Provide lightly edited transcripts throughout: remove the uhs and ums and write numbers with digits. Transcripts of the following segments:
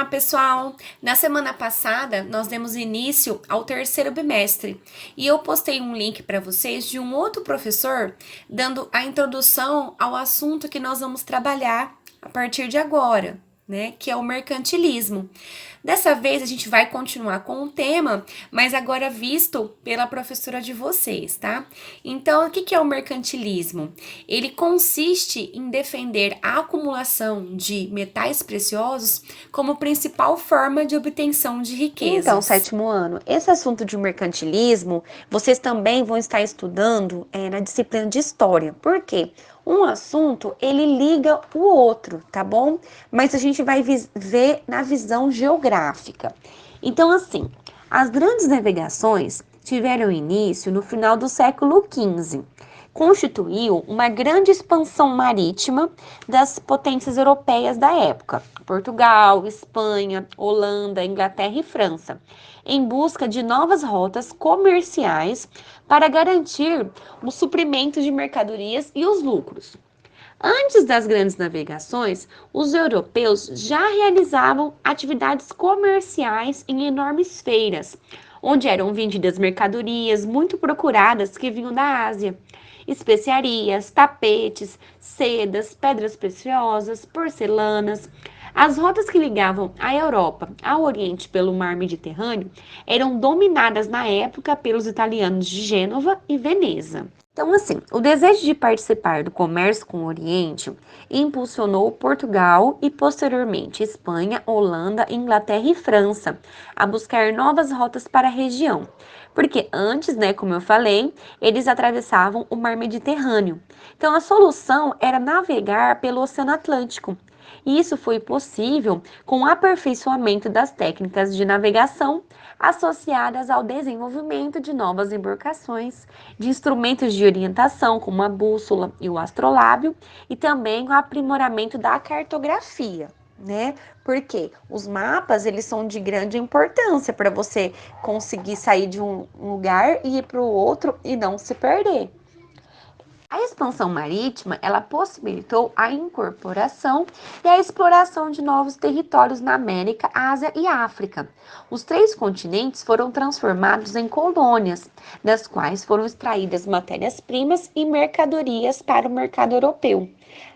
pessoal! Na semana passada, nós demos início ao terceiro bimestre e eu postei um link para vocês de um outro professor dando a introdução ao assunto que nós vamos trabalhar a partir de agora, né? Que é o mercantilismo. Dessa vez a gente vai continuar com o tema, mas agora visto pela professora de vocês, tá? Então, o que é o mercantilismo? Ele consiste em defender a acumulação de metais preciosos como principal forma de obtenção de Então, riquezas. sétimo ano, esse assunto de mercantilismo, vocês também vão estar estudando na disciplina de história. Por quê? Um assunto, ele liga o outro, tá bom? Mas a gente vai ver na visão geográfica. Então, assim, as grandes navegações tiveram início no final do século XV. Constituiu uma grande expansão marítima das potências europeias da época, Portugal, Espanha, Holanda, Inglaterra e França, em busca de novas rotas comerciais para garantir o suprimento de mercadorias e os lucros. Antes das grandes navegações, os europeus já realizavam atividades comerciais em enormes feiras, onde eram vendidas mercadorias muito procuradas que vinham da Ásia. Especiarias, tapetes, sedas, pedras preciosas, porcelanas. As rotas que ligavam a Europa ao Oriente pelo mar Mediterrâneo eram dominadas na época pelos italianos de Gênova e Veneza. Então, assim, o desejo de participar do comércio com o Oriente impulsionou Portugal e, posteriormente, Espanha, Holanda, Inglaterra e França a buscar novas rotas para a região. Porque antes, né, como eu falei, eles atravessavam o mar Mediterrâneo. Então, a solução era navegar pelo Oceano Atlântico. E isso foi possível com o aperfeiçoamento das técnicas de navegação associadas ao desenvolvimento de novas embarcações, de instrumentos de orientação, como a bússola e o astrolábio, e também o aprimoramento da cartografia, né? Porque os mapas, eles são de grande importância para você conseguir sair de um lugar e ir para o outro e não se perder. A expansão marítima, ela possibilitou a incorporação e a exploração de novos territórios na América, Ásia e África. Os três continentes foram transformados em colônias, das quais foram extraídas matérias-primas e mercadorias para o mercado europeu.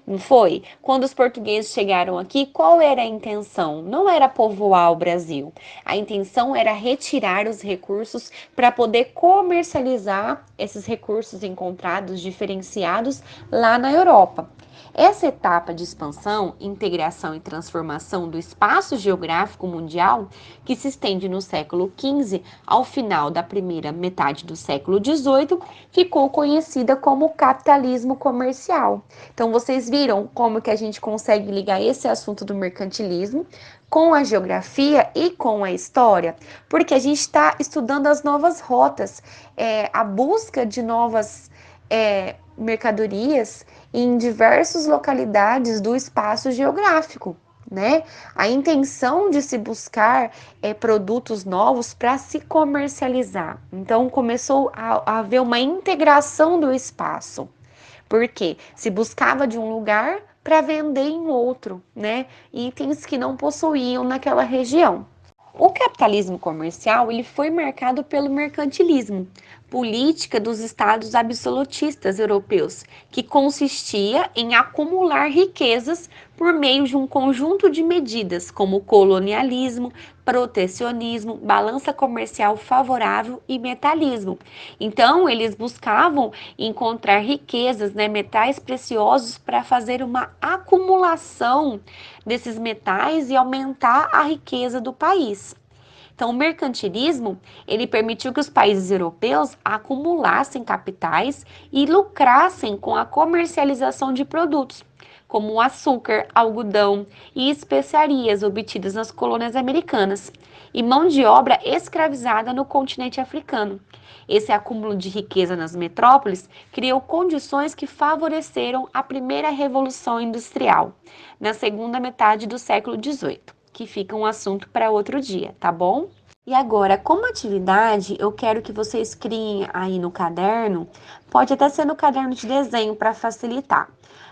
Não foi? Quando os portugueses chegaram aqui, qual era a intenção? Não era povoar o Brasil. A intenção era retirar os recursos para poder comercializar esses recursos encontrados diferenciados lá na Europa. Essa etapa de expansão, integração e transformação do espaço geográfico mundial, que se estende no século XV ao final da primeira metade do século XVIII, ficou conhecida como capitalismo comercial. Então, vocês viram como que a gente consegue ligar esse assunto do mercantilismo com a geografia e com a história, porque a gente está estudando as novas rotas, a busca de novas mercadorias em diversas localidades do espaço geográfico, né? A intenção de se buscar produtos novos para se comercializar. Então, começou a haver uma integração do espaço, porque se buscava de um lugar para vender em outro, né? Itens que não possuíam naquela região. O capitalismo comercial ele foi marcado pelo mercantilismo, política dos estados absolutistas europeus, que consistia em acumular riquezas por meio de um conjunto de medidas, como colonialismo, protecionismo, balança comercial favorável e metalismo. Então, eles buscavam encontrar riquezas, né, metais preciosos para fazer uma acumulação desses metais e aumentar a riqueza do país. Então, o mercantilismo, ele permitiu que os países europeus acumulassem capitais e lucrassem com a comercialização de produtos, como o açúcar, algodão e especiarias obtidas nas colônias americanas, e mão de obra escravizada no continente africano. Esse acúmulo de riqueza nas metrópoles criou condições que favoreceram a primeira revolução industrial, na segunda metade do século XVIII, que fica um assunto para outro dia, tá bom? E agora, como atividade, eu quero que vocês criem aí no caderno, pode até ser no caderno de desenho para facilitar,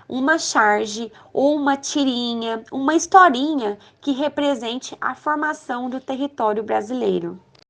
uma charge ou uma tirinha, uma historinha que represente a formação do território brasileiro.